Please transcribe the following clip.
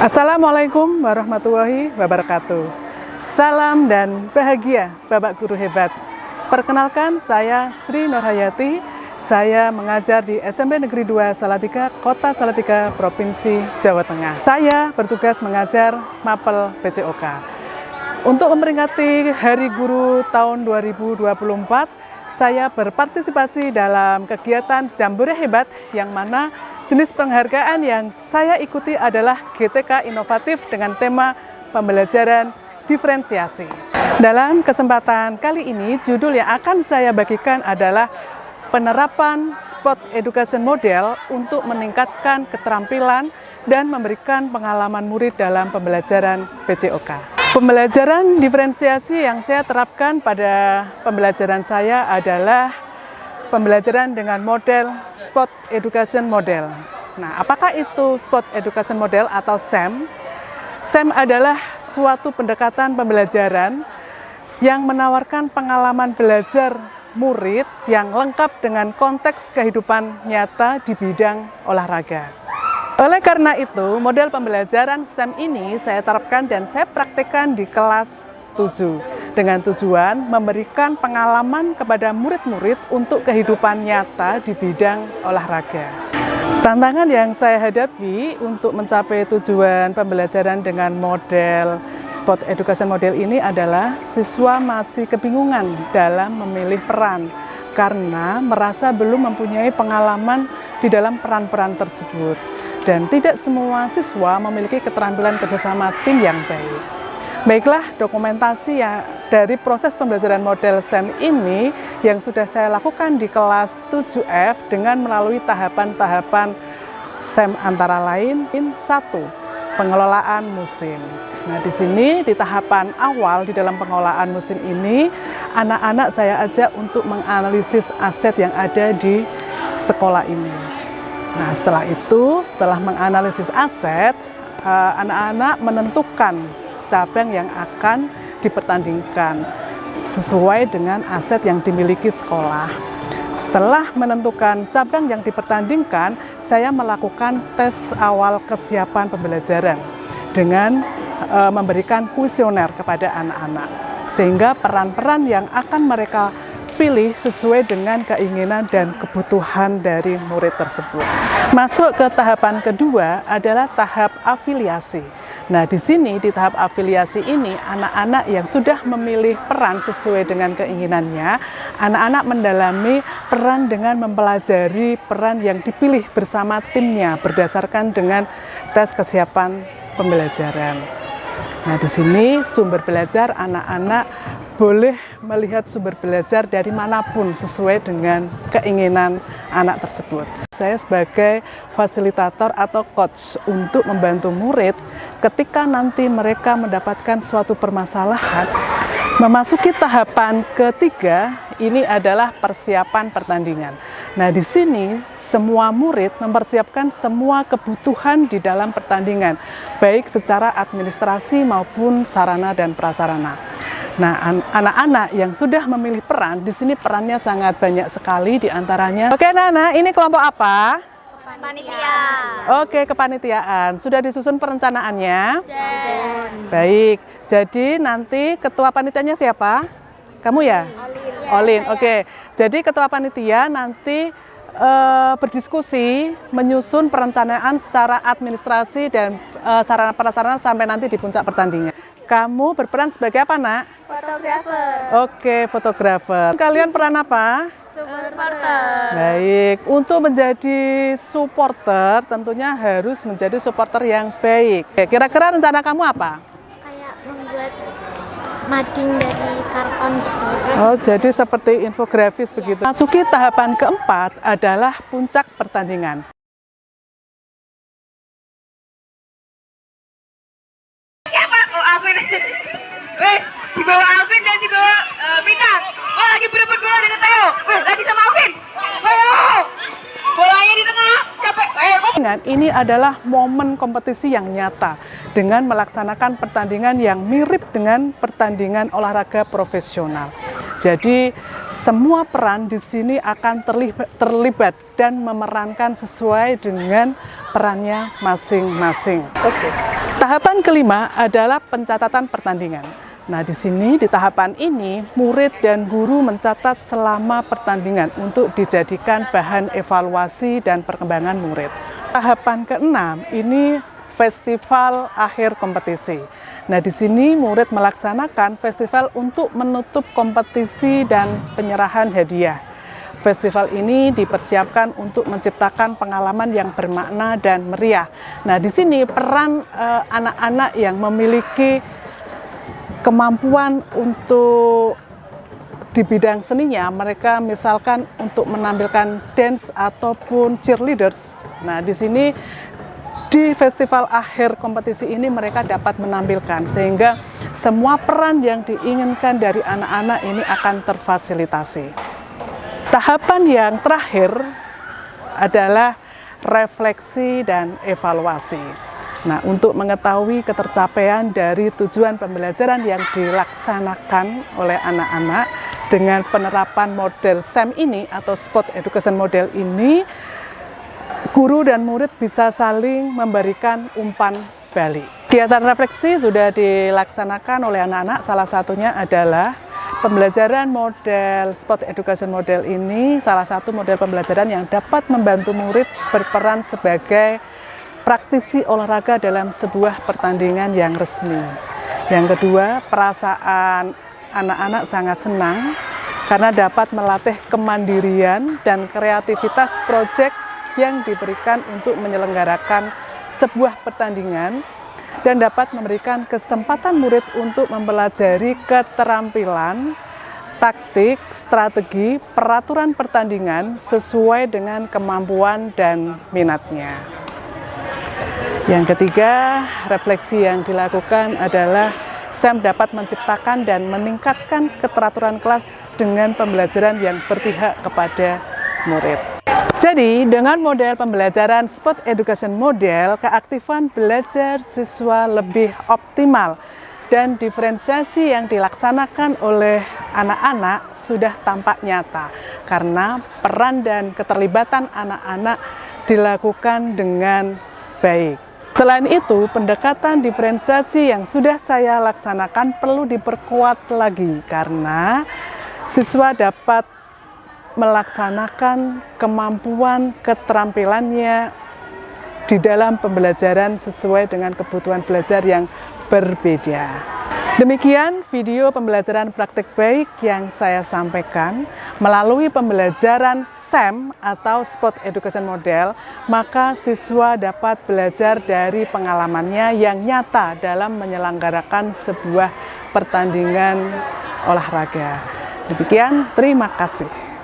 Assalamualaikum warahmatullahi wabarakatuh. Salam dan bahagia Bapak Guru hebat. Perkenalkan, saya Sri Nurhayati. Saya mengajar di SMP Negeri 2 Salatiga, Kota Salatiga, Provinsi Jawa Tengah. Saya bertugas mengajar Mapel PCOK. Untuk memperingati Hari Guru tahun 2024, saya berpartisipasi dalam kegiatan Jambore Hebat, yang mana jenis penghargaan yang saya ikuti adalah GTK Inovatif dengan tema pembelajaran diferensiasi. Dalam kesempatan kali ini, judul yang akan saya bagikan adalah penerapan Spot Education Model untuk meningkatkan keterampilan dan memberikan pengalaman murid dalam pembelajaran PCOK. Pembelajaran diferensiasi yang saya terapkan pada pembelajaran saya adalah pembelajaran dengan model Spot Education Model. Nah, apakah itu Spot Education Model atau SEM? SEM adalah suatu pendekatan pembelajaran yang menawarkan pengalaman belajar murid yang lengkap dengan konteks kehidupan nyata di bidang olahraga. Oleh karena itu, model pembelajaran SEM ini saya terapkan dan saya praktekkan di kelas 7 dengan tujuan memberikan pengalaman kepada murid-murid untuk kehidupan nyata di bidang olahraga. Tantangan yang saya hadapi untuk mencapai tujuan pembelajaran dengan model Spot Education Model ini adalah siswa masih kebingungan dalam memilih peran karena merasa belum mempunyai pengalaman di dalam peran-peran tersebut. Dan tidak semua siswa memiliki keterampilan kerjasama tim yang baik. Baiklah, dokumentasi dari proses pembelajaran model SEM ini yang sudah saya lakukan di kelas 7F dengan melalui tahapan-tahapan SEM antara lain. 1. Pengelolaan musim. Nah, di sini di tahapan awal di dalam pengelolaan musim ini, anak-anak saya ajak untuk menganalisis aset yang ada di sekolah ini. Nah, setelah menganalisis aset, anak-anak menentukan cabang yang akan dipertandingkan sesuai dengan aset yang dimiliki sekolah. Setelah menentukan cabang yang dipertandingkan, saya melakukan tes awal kesiapan pembelajaran dengan memberikan kuesioner kepada anak-anak, sehingga peran-peran yang akan mereka pilih sesuai dengan keinginan dan kebutuhan dari murid tersebut. Masuk ke tahapan kedua adalah tahap afiliasi. Nah, di sini di tahap afiliasi ini, anak-anak yang sudah memilih peran sesuai dengan keinginannya, anak-anak mendalami peran dengan mempelajari peran yang dipilih bersama timnya berdasarkan dengan tes kesiapan pembelajaran. Nah, di sini sumber belajar anak-anak boleh melihat sumber belajar dari manapun sesuai dengan keinginan anak tersebut. Saya sebagai fasilitator atau coach untuk membantu murid ketika nanti mereka mendapatkan suatu permasalahan. Memasuki tahapan ketiga, ini adalah persiapan pertandingan. Nah, di sini semua murid mempersiapkan semua kebutuhan di dalam pertandingan, baik secara administrasi maupun sarana dan prasarana. Nah, anak-anak yang sudah memilih peran, di sini perannya sangat banyak sekali di antaranya. Oke, anak-anak, ini kelompok apa? Panitia. Oke, kepanitiaan. Sudah disusun perencanaannya? Sudah. Baik, jadi nanti ketua panitianya siapa? Kamu ya? Olin. Oke, jadi ketua panitia nanti berdiskusi, menyusun perencanaan secara administrasi dan sarana prasarana sampai nanti di puncak pertandingan. Kamu berperan sebagai apa, nak? Fotografer. Oke, fotografer. Kalian peran apa? Supporter. Baik, untuk menjadi supporter tentunya harus menjadi supporter yang baik. Kira-kira rencana kamu apa? Kayak membuat mading dari karton gitu. Oh, jadi seperti infografis begitu. Masuki tahapan keempat adalah puncak pertandingan. Weh, dibawa Alvin dan dibawa Bintang. Oh, lagi berebut bola dengan Theo. Weh, lagi sama Alvin. Oh, bolanya di tengah. Capek. Ini adalah momen kompetisi yang nyata dengan melaksanakan pertandingan yang mirip dengan pertandingan olahraga profesional. Jadi semua peran di sini akan terlibat dan memerankan sesuai dengan perannya masing-masing. Oke. Tahapan kelima adalah pencatatan pertandingan. Nah, di sini di tahapan ini murid dan guru mencatat selama pertandingan untuk dijadikan bahan evaluasi dan perkembangan murid. Tahapan keenam ini festival akhir kompetisi. Nah, di sini murid melaksanakan festival untuk menutup kompetisi dan penyerahan hadiah. Festival ini dipersiapkan untuk menciptakan pengalaman yang bermakna dan meriah. Nah, di sini peran anak-anak yang memiliki kemampuan untuk di bidang seninya, mereka misalkan untuk menampilkan dance ataupun cheerleaders. Nah, di sini di festival akhir kompetisi ini mereka dapat menampilkan sehingga semua peran yang diinginkan dari anak-anak ini akan terfasilitasi. Tahapan yang terakhir adalah refleksi dan evaluasi. Nah, untuk mengetahui ketercapaian dari tujuan pembelajaran yang dilaksanakan oleh anak-anak dengan penerapan model SEM ini atau Sport Education Model ini, guru dan murid bisa saling memberikan umpan balik. Kegiatan refleksi sudah dilaksanakan oleh anak-anak, salah satunya adalah pembelajaran model Sport Education Model ini, salah satu model pembelajaran yang dapat membantu murid berperan sebagai praktisi olahraga dalam sebuah pertandingan yang resmi. Yang kedua, perasaan anak-anak sangat senang karena dapat melatih kemandirian dan kreativitas proyek yang diberikan untuk menyelenggarakan sebuah pertandingan dan dapat memberikan kesempatan murid untuk mempelajari keterampilan, taktik, strategi, peraturan pertandingan sesuai dengan kemampuan dan minatnya. Yang ketiga, refleksi yang dilakukan adalah SEM dapat menciptakan dan meningkatkan keteraturan kelas dengan pembelajaran yang berpihak kepada murid. Jadi, dengan model pembelajaran Sport Education Model, keaktifan belajar siswa lebih optimal dan diferensiasi yang dilaksanakan oleh anak-anak sudah tampak nyata karena peran dan keterlibatan anak-anak dilakukan dengan baik. Selain itu, pendekatan diferensiasi yang sudah saya laksanakan perlu diperkuat lagi karena siswa dapat melaksanakan kemampuan keterampilannya di dalam pembelajaran sesuai dengan kebutuhan belajar yang berbeda. Demikian video pembelajaran praktik baik yang saya sampaikan melalui pembelajaran SEM atau Sport Education Model, maka siswa dapat belajar dari pengalamannya yang nyata dalam menyelenggarakan sebuah pertandingan olahraga. Demikian, terima kasih.